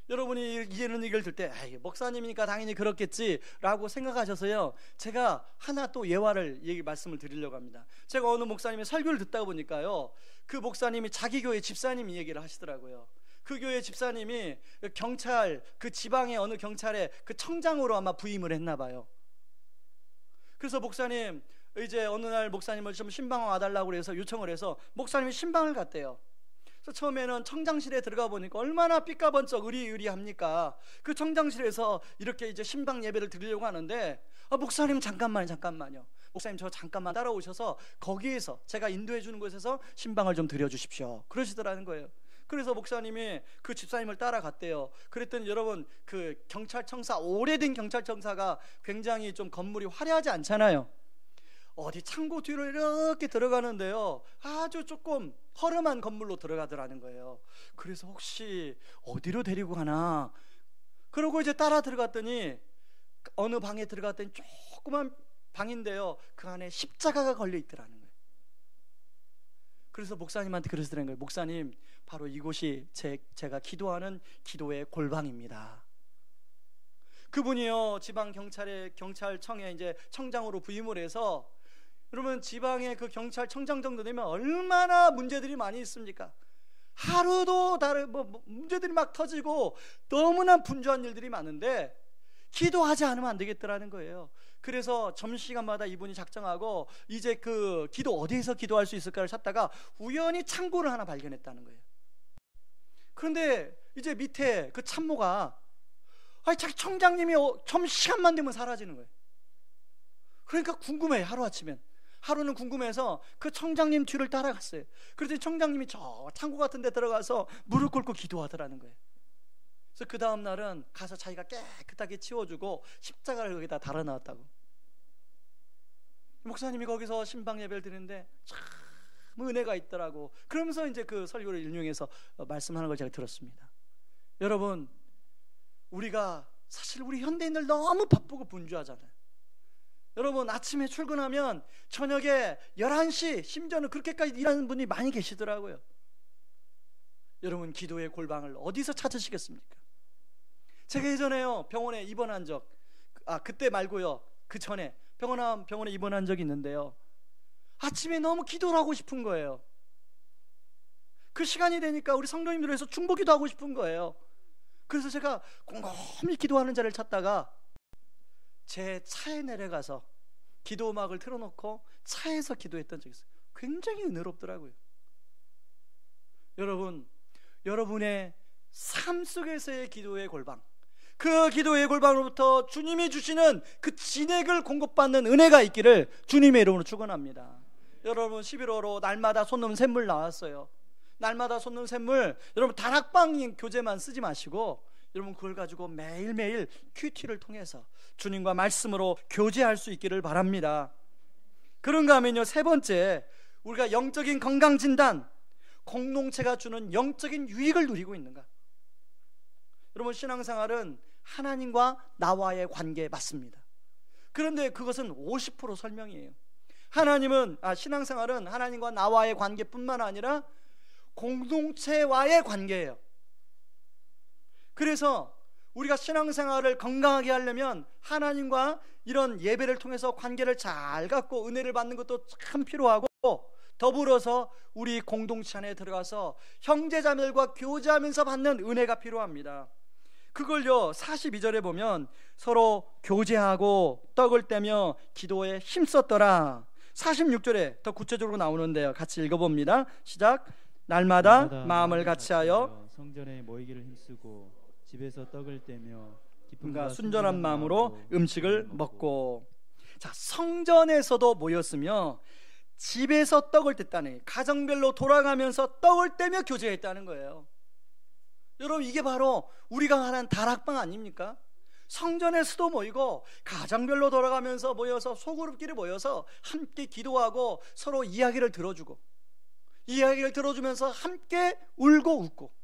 여러분이 이런 얘기를 들 때 목사님이니까 당연히 그렇겠지라고 생각하셔서요, 제가 하나 또 예화를 말씀을 드리려고 합니다. 제가 어느 목사님의 설교를 듣다 보니까요, 그 목사님이 자기 교회 집사님 얘기를 하시더라고요. 그 교회 집사님이 경찰, 그 지방의 어느 경찰에 그 청장으로 아마 부임을 했나 봐요. 그래서 목사님, 이제 어느 날 목사님을 좀 신방 와달라고 그래서 요청을 해서 목사님이 신방을 갔대요. 그래서 처음에는 청장실에 들어가 보니까 얼마나 삐까번쩍 의리의리합니까? 그 청장실에서 이렇게 이제 신방 예배를 드리려고 하는데, 목사님 잠깐만요. 목사님 저 잠깐만 따라오셔서 거기에서 제가 인도해 주는 곳에서 신방을 좀 드려주십시오 그러시더라는 거예요. 그래서 목사님이 그 집사님을 따라갔대요. 그랬더니 여러분, 그 경찰청사, 오래된 경찰청사가 굉장히 좀 건물이 화려하지 않잖아요. 어디 창고 뒤로 이렇게 들어가는데요, 아주 조금 허름한 건물로 들어가더라는 거예요. 그래서 혹시 어디로 데리고 가나 그러고 이제 따라 들어갔더니 어느 방에 들어갔더니 조그만 방인데요, 그 안에 십자가가 걸려 있더라는 거예요. 그래서 목사님한테 그러시더라는 거예요. 목사님, 바로 이곳이 제가 기도하는 기도의 골방입니다. 그분이요, 지방 경찰청에 이제 청장으로 부임을 해서, 여러분 지방의 그 경찰청장 정도 되면 얼마나 문제들이 많이 있습니까? 하루도 다른 문제들이 막 터지고 너무나 분주한 일들이 많은데 기도하지 않으면 안 되겠더라는 거예요. 그래서 점심시간마다 이분이 작정하고 이제 그 기도 어디에서 기도할 수 있을까를 찾다가 우연히 창고를 하나 발견했다는 거예요. 그런데 이제 밑에 그 참모가 자기 청장님이 점심시간만 되면 사라지는 거예요. 그러니까 궁금해. 하루는 궁금해서 그 청장님 뒤를 따라갔어요. 그랬더니 청장님이 저 창고 같은 데 들어가서 무릎 꿇고 기도하더라는 거예요. 그래서 그 다음 날은 가서 자기가 깨끗하게 치워주고 십자가를 거기다 달아놨다고. 목사님이 거기서 신방 예배를 드리는데 참 은혜가 있더라고. 그러면서 이제 그 설교를 인용해서 말씀하는 걸 제가 들었습니다. 여러분, 우리가 사실 우리 현대인들 너무 바쁘고 분주하잖아요. 여러분, 아침에 출근하면 저녁에 11시 심지어는 그렇게까지 일하는 분이 많이 계시더라고요. 여러분, 기도의 골방을 어디서 찾으시겠습니까? 제가 예전에요 병원에 입원한 적, 그때 말고요 그 전에 병원에 입원한 적이 있는데요, 아침에 너무 기도를 하고 싶은 거예요. 그 시간이 되니까 우리 성도님들 위해서 중보기도 하고 싶은 거예요. 그래서 제가 곰곰이 기도하는 자를 찾다가 제 차에 내려가서 기도 음악을 틀어놓고 차에서 기도했던 적이 있어요. 굉장히 은혜롭더라고요. 여러분, 여러분의 삶 속에서의 기도의 골방, 그 기도의 골방으로부터 주님이 주시는 그 진액을 공급받는 은혜가 있기를 주님의 이름으로 축원합니다. 여러분, 11월호 날마다 솟는 샘물 나왔어요. 날마다 솟는 샘물, 여러분 다락방 교재만 쓰지 마시고 여러분 그걸 가지고 매일매일 큐티를 통해서 주님과 말씀으로 교제할 수 있기를 바랍니다. 그런가 하면요, 세 번째, 우리가 영적인 건강진단, 공동체가 주는 영적인 유익을 누리고 있는가. 여러분, 신앙생활은 하나님과 나와의 관계 맞습니다. 그런데 그것은 50% 설명이에요. 신앙생활은 하나님과 나와의 관계뿐만 아니라 공동체와의 관계예요. 그래서 우리가 신앙생활을 건강하게 하려면 하나님과 이런 예배를 통해서 관계를 잘 갖고 은혜를 받는 것도 참 필요하고, 더불어서 우리 공동체 안에 들어가서 형제자매들과 교제하면서 받는 은혜가 필요합니다. 그걸요 42절에 보면 서로 교제하고 떡을 떼며 기도에 힘썼더라. 46절에 더 구체적으로 나오는데요, 같이 읽어봅니다. 시작. 날마다 마음을 같이하여 성전에 모이기를 힘쓰고 집에서 떡을 떼며 기쁨과 순전한 마음으로 음식을 먹고. 자, 성전에서도 모였으며 집에서 떡을 뗐다니, 가정별로 돌아가면서 떡을 떼며 교제했다는 거예요. 여러분, 이게 바로 우리가 하는 다락방 아닙니까? 성전에서도 모이고 가정별로 돌아가면서 모여서 소그룹끼리 모여서 함께 기도하고 서로 이야기를 들어주면서 함께 울고 웃고.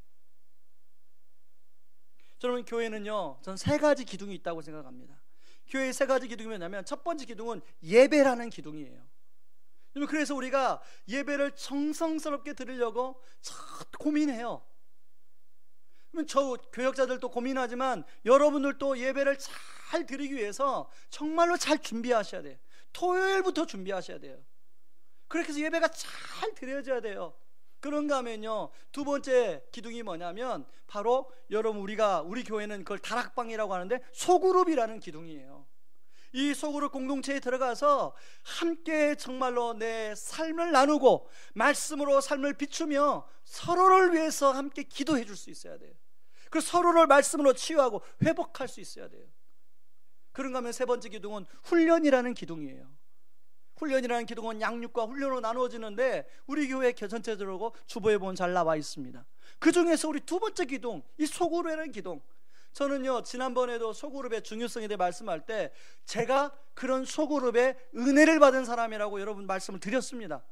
저는 교회는요, 전 세 가지 기둥이 있다고 생각합니다. 교회의 세 가지 기둥이 뭐냐면, 첫 번째 기둥은 예배라는 기둥이에요. 그래서 우리가 예배를 정성스럽게 드리려고 고민해요. 저 교역자들도 고민하지만 여러분들도 예배를 잘 드리기 위해서 정말로 잘 준비하셔야 돼요. 토요일부터 준비하셔야 돼요. 그렇게 해서 예배가 잘 드려져야 돼요. 그런가 하면요, 두 번째 기둥이 뭐냐면 바로 여러분, 우리 교회는 그걸 다락방이라고 하는데 소그룹이라는 기둥이에요. 이 소그룹 공동체에 들어가서 함께 정말로 내 삶을 나누고 말씀으로 삶을 비추며 서로를 위해서 함께 기도해 줄 수 있어야 돼요. 그 서로를 말씀으로 치유하고 회복할 수 있어야 돼요. 그런가 하면 세 번째 기둥은 훈련이라는 기둥이에요. 훈련이라는 기둥은 양육과 훈련으로 나누어지는데 우리 교회 전체적으로 주보에 보면 잘 나와 있습니다. 그 중에서 우리 두 번째 기둥, 이 소그룹이라는 기둥, 저는요 지난번에도 소그룹의 중요성에 대해 말씀할 때 제가 그런 소그룹의 은혜를 받은 사람이라고 여러분 말씀을 드렸습니다.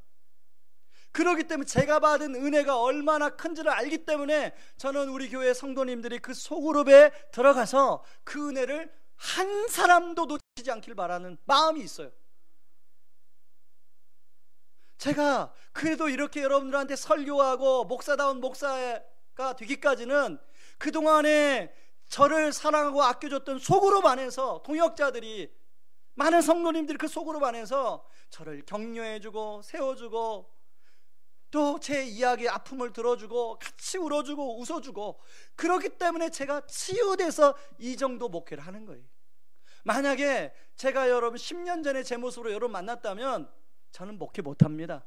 그렇기 때문에 제가 받은 은혜가 얼마나 큰지를 알기 때문에 저는 우리 교회 성도님들이 그 소그룹에 들어가서 그 은혜를 한 사람도 놓치지 않길 바라는 마음이 있어요. 제가 그래도 이렇게 여러분들한테 설교하고 목사다운 목사가 되기까지는 그동안에 저를 사랑하고 아껴줬던 소그룹 안에서 동역자들이, 많은 성도님들이 그 소그룹 안에서 저를 격려해주고 세워주고 또 제 이야기의 아픔을 들어주고 같이 울어주고 웃어주고, 그렇기 때문에 제가 치유돼서 이 정도 목회를 하는 거예요. 만약에 제가 여러분 10년 전에 제 모습으로 여러분 만났다면 저는 목회 못합니다.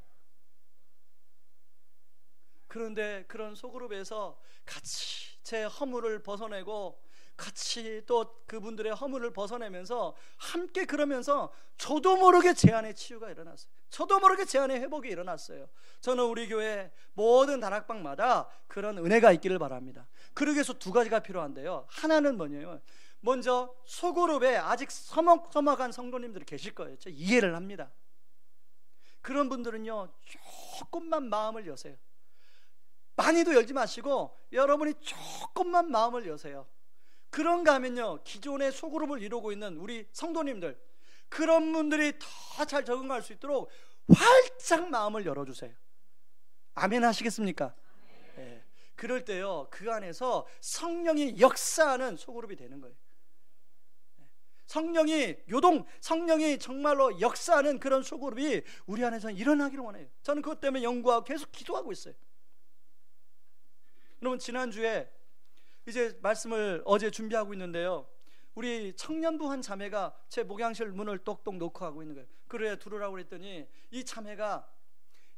그런데 그런 소그룹에서 같이 제 허물을 벗어내고 같이 또 그분들의 허물을 벗어내면서 함께 그러면서 저도 모르게 제 안에 치유가 일어났어요. 저도 모르게 제 안에 회복이 일어났어요. 저는 우리 교회 모든 다락방마다 그런 은혜가 있기를 바랍니다. 그러기 위해서 두 가지가 필요한데요. 하나는 뭐냐면, 먼저 소그룹에 아직 서먹서먹한 성도님들이 계실 거예요. 저 이해를 합니다. 그런 분들은요 조금만 마음을 여세요. 많이도 열지 마시고 여러분이 조금만 마음을 여세요. 그런가 하면요 기존의 소그룹을 이루고 있는 우리 성도님들, 그런 분들이 더 잘 적응할 수 있도록 활짝 마음을 열어주세요. 아멘 하시겠습니까? 네. 그럴 때요 그 안에서 성령이 역사하는 소그룹이 되는 거예요. 성령이 정말로 역사하는 그런 소그룹이 우리 안에서 일어나기를 원해요. 저는 그것 때문에 연구하고 계속 기도하고 있어요. 여러분, 지난주에 이제 말씀을 어제 준비하고 있는데요, 우리 청년부 한 자매가 제 목양실 문을 똑똑 놓고 하고 있는 거예요. 그래 들으라고 그랬더니 이 자매가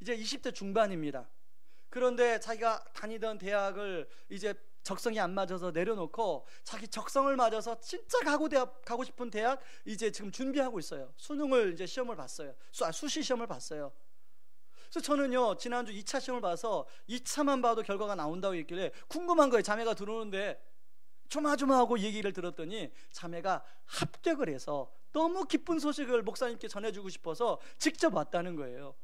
이제 20대 중반입니다. 그런데 자기가 다니던 대학을 이제 적성이 안 맞아서 내려놓고 자기 적성을 맞아서 진짜 가고 싶은 대학 이제 지금 준비하고 있어요. 수능을 이제 시험을 봤어요. 수시 시험을 봤어요. 그래서 저는요 지난주 2차 시험을 봐서 2차만 봐도 결과가 나온다고 했길래 궁금한 거예요. 자매가 들어오는데 조마조마하고 얘기를 들었더니 자매가 합격을 해서 너무 기쁜 소식을 목사님께 전해주고 싶어서 직접 왔다는 거예요.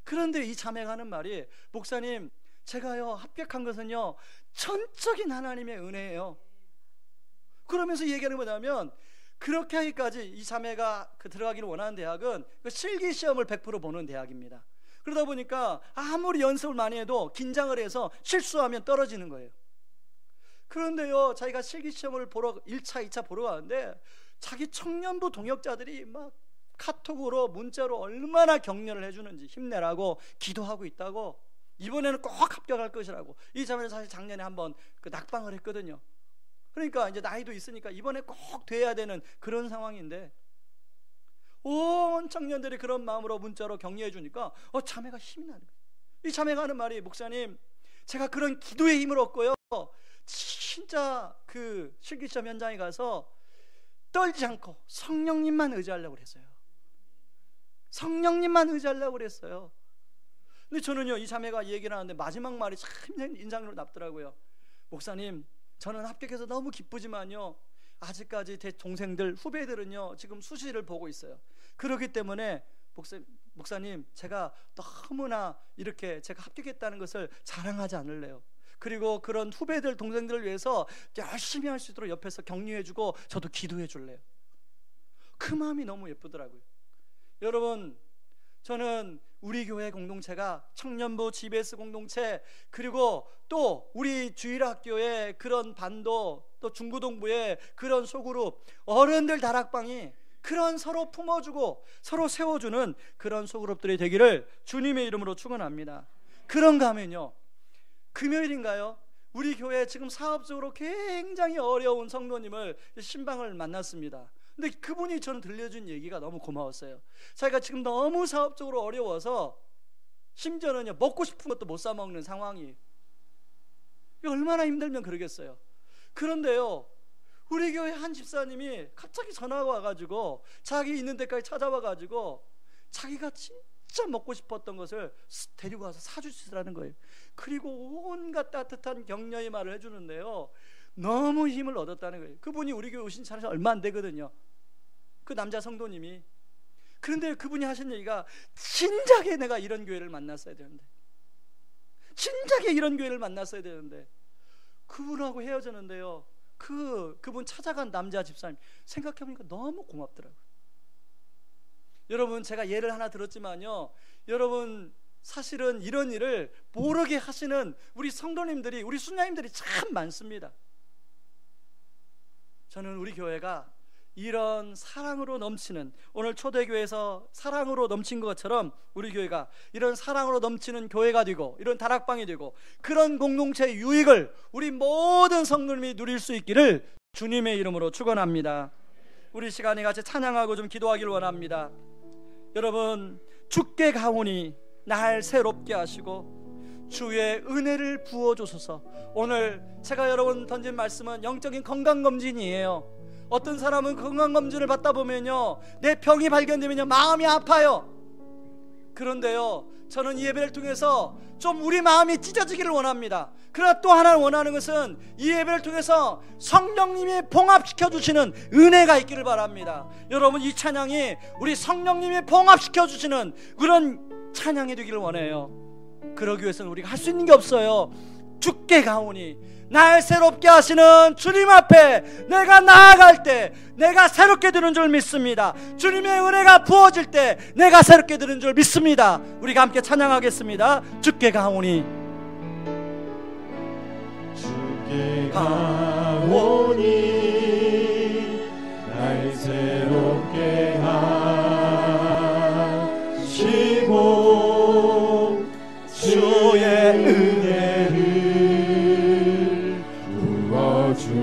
그런데 이 자매가 하는 말이, 목사님 제가요 합격한 것은요 전적인 하나님의 은혜예요. 그러면서 얘기하는 뭐냐면, 그렇게 하기까지 이 자매가 들어가기를 원하는 대학은 실기 시험을 100% 보는 대학입니다. 그러다 보니까 아무리 연습을 많이 해도 긴장을 해서 실수하면 떨어지는 거예요. 그런데요 자기가 실기 시험을 보러 1차 2차 보러 가는데 자기 청년부 동역자들이 막 카톡으로 문자로 얼마나 격려를 해주는지, 힘내라고 기도하고 있다고, 이번에는 꼭 합격할 것이라고. 이 자매는 사실 작년에 한번 그 낙방을 했거든요. 그러니까 이제 나이도 있으니까 이번에 꼭 돼야 되는 그런 상황인데, 온 청년들이 그런 마음으로 문자로 격려해 주니까 자매가 힘이 나는 거예요. 이 자매가 하는 말이, 목사님 제가 그런 기도의 힘을 얻고요 진짜 그 실기시험 현장에 가서 떨지 않고 성령님만 의지하려고 그랬어요. 성령님만 의지하려고 그랬어요. 근데 저는요 이 자매가 얘기를 하는데 마지막 말이 참 인상으로 남더라고요. 목사님 저는 합격해서 너무 기쁘지만요 아직까지 제 동생들 후배들은요 지금 수시를 보고 있어요. 그렇기 때문에 목사님 제가 너무나 이렇게 제가 합격했다는 것을 자랑하지 않을래요. 그리고 그런 후배들 동생들을 위해서 열심히 할 수 있도록 옆에서 격려해주고 저도 기도해 줄래요. 그 마음이 너무 예쁘더라고요. 여러분, 저는 우리 교회 공동체가 청년부 GBS 공동체, 그리고 또 우리 주일학교의 그런 반도, 또 중고등부의 그런 소그룹, 어른들 다락방이 그런 서로 품어주고 서로 세워주는 그런 소그룹들이 되기를 주님의 이름으로 축원합니다. 그런가 하면요, 금요일인가요? 우리 교회 지금 사업적으로 굉장히 어려운 성도님을 신방을 만났습니다. 근데 그분이 저는 들려준 얘기가 너무 고마웠어요. 자기가 지금 너무 사업적으로 어려워서 심지어는요 먹고 싶은 것도 못 사 먹는 상황이, 얼마나 힘들면 그러겠어요. 그런데요 우리 교회 한 집사님이 갑자기 전화가 와가지고 자기 있는 데까지 찾아와가지고 자기가 진짜 먹고 싶었던 것을 데리고 와서 사주시라는 거예요. 그리고 온갖 따뜻한 격려의 말을 해주는데요, 너무 힘을 얻었다는 거예요. 그분이 우리 교회 오신 지 얼마 안 되거든요. 그 남자 성도님이. 그런데 그분이 하신 얘기가, 진작에 내가 이런 교회를 만났어야 되는데, 진작에 이런 교회를 만났어야 되는데, 그분하고 헤어졌는데요, 그분 찾아간 남자 집사님 생각해보니까 너무 고맙더라고요. 여러분, 제가 예를 하나 들었지만요, 여러분 사실은 이런 일을 모르게 하시는 우리 성도님들이, 우리 수녀님들이 참 많습니다. 저는 우리 교회가 이런 사랑으로 넘치는, 오늘 초대교회에서 사랑으로 넘친 것처럼 우리 교회가 이런 사랑으로 넘치는 교회가 되고, 이런 다락방이 되고, 그런 공동체의 유익을 우리 모든 성도님이 누릴 수 있기를 주님의 이름으로 축원합니다. 우리 시간에 같이 찬양하고 좀 기도하기를 원합니다. 여러분, 주께 가오니 날 새롭게 하시고 주의 은혜를 부어주소서. 오늘 제가 여러분 던진 말씀은 영적인 건강검진이에요. 어떤 사람은 건강검진을 받다 보면요, 내 병이 발견되면요 마음이 아파요. 그런데요, 저는 이 예배를 통해서 좀 우리 마음이 찢어지기를 원합니다. 그러나 또 하나 원하는 것은 이 예배를 통해서 성령님이 봉합시켜 주시는 은혜가 있기를 바랍니다. 여러분, 이 찬양이 우리 성령님이 봉합시켜 주시는 그런 찬양이 되기를 원해요. 그러기 위해서는 우리가 할 수 있는 게 없어요. 주께 가오니 날 새롭게 하시는 주님 앞에 내가 나아갈 때 내가 새롭게 되는 줄 믿습니다. 주님의 은혜가 부어질 때 내가 새롭게 되는 줄 믿습니다. 우리가 함께 찬양하겠습니다. 주께 가오니, 주께 가오니 날 새롭게 하시고 주의 은혜를 부어주소서.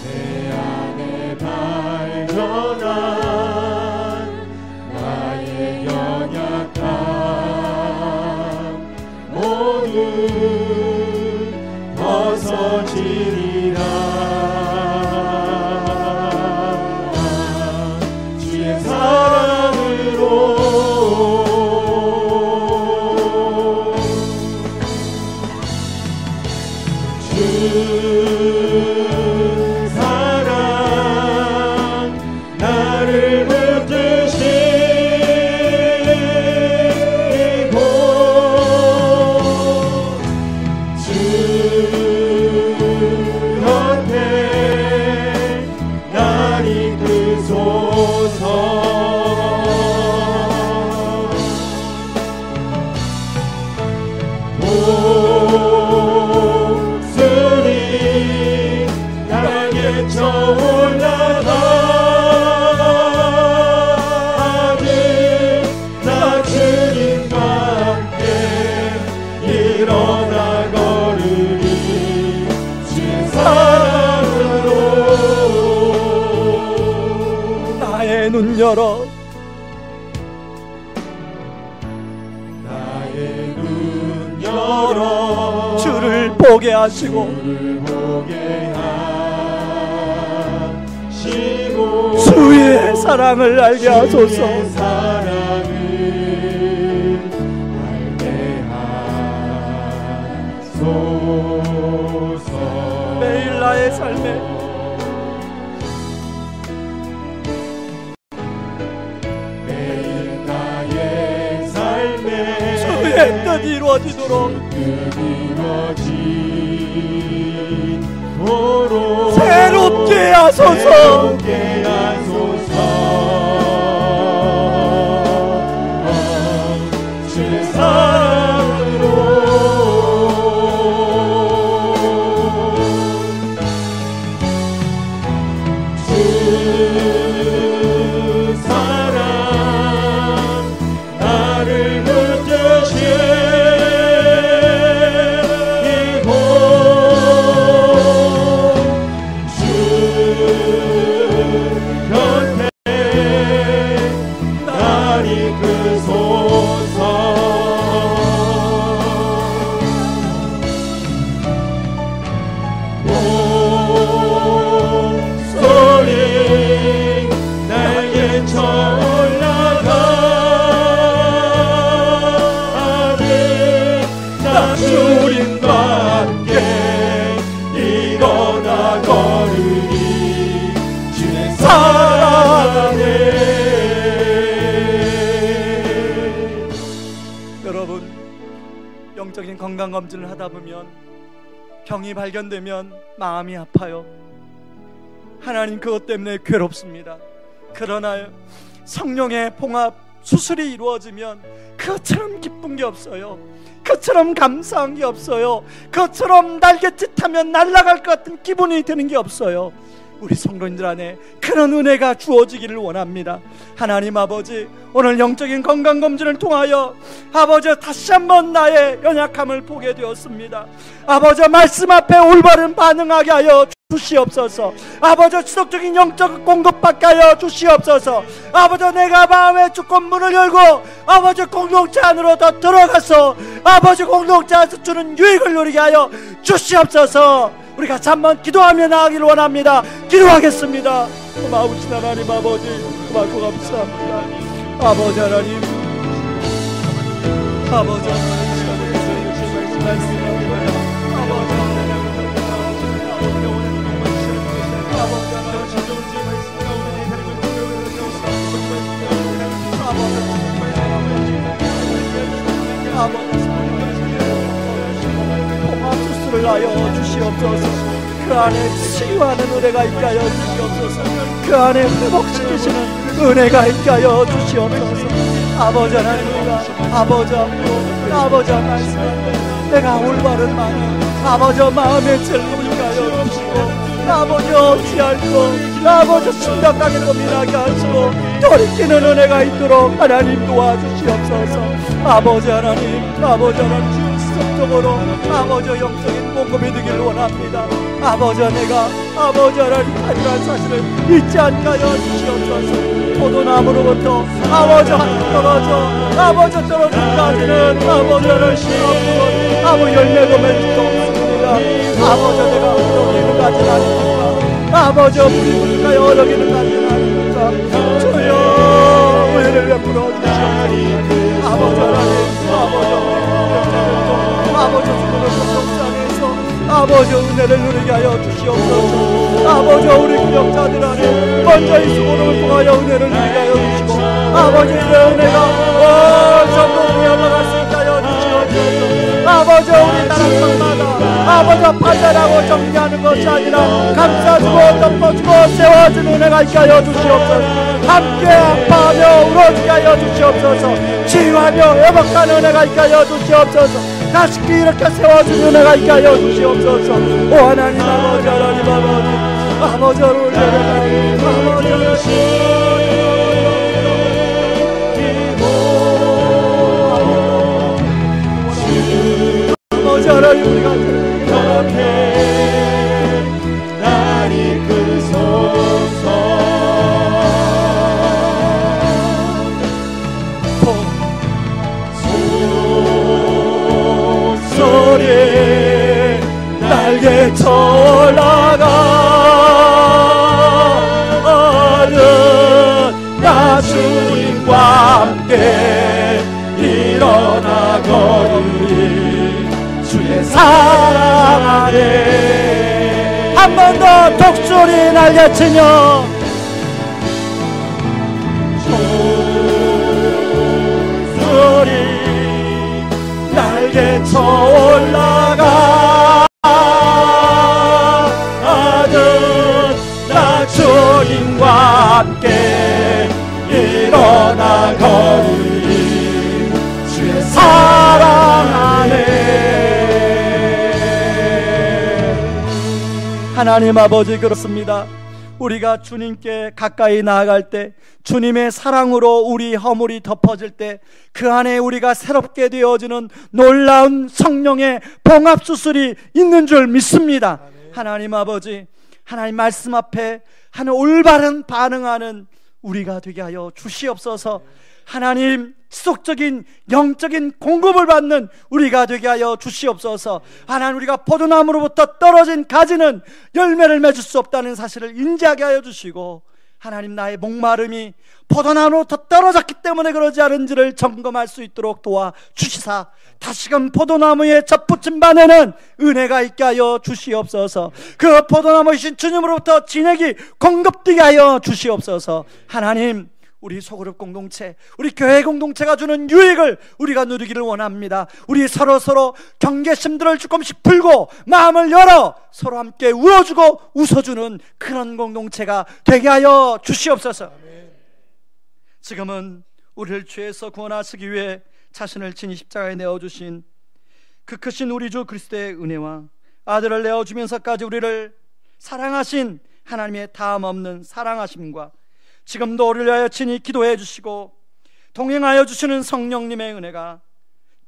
내 안에 발견한 나의 연약함 모두 벗어지리라. 주의 사랑으로 주 사랑 나를 붙드시고 주 곁에 날 이끄소서. 목소리 향해 쳐올라가는 나 주님과 함께 일어나 걸으리. 주의 사랑으로 나의 눈 열어, 나의 눈 열어 주를 보게 하시고 주를 보게 하시고 주의 사랑을 알게 하소서. 주의 사랑을 알게 하소서. 매일 나의 삶에 매일 나의 삶에 주의 뜻 이루어지도록 이루어지도록 새롭게 하소서. 새롭게 하소서. 주의 사랑으로 주 사랑 나를 붙드시고 주 곁에 날 이끄소서. 여러분, 영적인 건강검진을 하다 보면 병이 발견되면 마음이 아파요. 하나님 그것 때문에 괴롭습니다. 그러나 성령의 봉합 수술이 이루어지면 그것처럼 기쁜 게 없어요. 그것처럼 감사한 게 없어요. 그것처럼 날갯짓하면 날아갈 것 같은 기분이 드는 게 없어요. 우리 성도님들 안에 그런 은혜가 주어지기를 원합니다. 하나님 아버지, 오늘 영적인 건강검진을 통하여 아버지 다시 한번 나의 연약함을 보게 되었습니다. 아버지 말씀 앞에 올바른 반응하게 하여 주시옵소서. 아버지 지속적인 영적 공급받게 하여 주시옵소서. 아버지 내가 마음의 주권문을 열고 아버지 공동체 안으로 더 들어가서 아버지 공동체에서 주는 유익을 누리게 하여 주시옵소서. 우리 같이 한번 기도하며 나아가기를 원합니다. 기도하겠습니다. 고마우신 하나님 아버지, 고맙고 감사합니다. 아버지 하나님, 아버지 봉합수술을 하여 주시옵소서. 그 안에 치유하는 은혜가 있게 하여 주시옵소서. 그 안에 회복시키시는 은혜가 있게 하여 주시옵소서. 아버지 하나님과 아버지 앞으로 아버지 말씀 내가 올바른 마음 아버지 마음의 즐거움을 하여 주시고 아버지 어찌할꼬 아버지 심각하게 고민하게 하시고 돌이키는 은혜가 있도록 하나님 도와주시옵소서. 아버지 하나님 지속적으로 아버지 영적인 공급이 되기를 원합니다. 아버지 내가 아버지 하나님 하나님의 사실을 잊지 않게 하여 주시옵소서. 포도나무로부터 아버지 떨어져 떨어진까지는 아버지 하나님 아버지 열매도 맺을 수 없습니다. 아버지 내가 여기는 가진 않습니까? 아버지 우리 여기는 가진 않습니까? 주여 은혜를 베풀어 주시옵소서. 아버지 하나님 아버지 죽음을 공동체에서 아버지 은혜를 누리게 하여 주시옵소서. 아버지 우리 구역자들 안에 먼저 이 수고를 통하여 은혜를 누리게 하여 주시고 아버지 이 은혜가 전도에 올라갈 수 있게 하여 주시옵소서. 아버지 우리 나라상마다 아버지 판단하고 정리하는 것이 아니라 감싸주고 덮어주고 세워주는 은혜가 있게 하여 주시옵소서. 함께 아파하며 울어주게 하여 주시옵소서. 치유하며 회복하는 은혜가 있게 하여 주시옵소서. 다시 이렇게 세워주는 은혜가 있게 하여 주시옵소서. 오 하나님 아버지 하나님 아버지 우리 아버지 하나님 우리가 날 이끄소서. 날개쳐 올라가는 나 주님과 함께 일어나 걸으리 주의 사랑 안에. 한 번 더 독수리 날개치며 독수리 날개쳐 올라가 주님과 함께 일어나 걸으리 주의 사랑 안에. 하나님 아버지 그렇습니다. 우리가 주님께 가까이 나아갈 때 주님의 사랑으로 우리 허물이 덮어질 때 그 안에 우리가 새롭게 되어지는 놀라운 성령의 봉합수술이 있는 줄 믿습니다. 하나님 아버지, 하나님 말씀 앞에 하는 올바른 반응하는 우리가 되게 하여 주시옵소서. 하나님 지속적인 영적인 공급을 받는 우리가 되게 하여 주시옵소서. 하나님 우리가 포도나무로부터 떨어진 가지는 열매를 맺을 수 없다는 사실을 인지하게 하여 주시고 하나님 나의 목마름이 포도나무로부터 떨어졌기 때문에 그러지 않은지를 점검할 수 있도록 도와주시사 다시금 포도나무에 접붙임 반에는 은혜가 있게 하여 주시옵소서. 그 포도나무이신 주님으로부터 진액이 공급되게 하여 주시옵소서. 하나님 우리 소그룹 공동체, 우리 교회 공동체가 주는 유익을 우리가 누리기를 원합니다. 우리 서로 경계심들을 조금씩 풀고 마음을 열어 서로 함께 울어주고 웃어주는 그런 공동체가 되게 하여 주시옵소서. 지금은 우리를 죄에서 구원하시기 위해 자신을 친히 십자가에 내어주신 그 크신 우리 주 그리스도의 은혜와 아들을 내어주면서까지 우리를 사랑하신 하나님의 다함없는 사랑하심과 지금도 우리를 위하여 친히 기도해 주시고 동행하여 주시는 성령님의 은혜가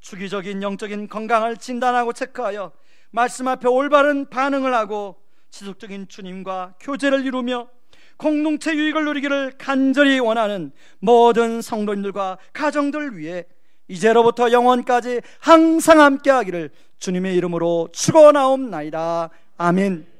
주기적인 영적인 건강을 진단하고 체크하여 말씀 앞에 올바른 반응을 하고 지속적인 주님과 교제를 이루며 공동체 유익을 누리기를 간절히 원하는 모든 성도님들과 가정들 위해 이제로부터 영원까지 항상 함께하기를 주님의 이름으로 축원하옵나이다. 아멘.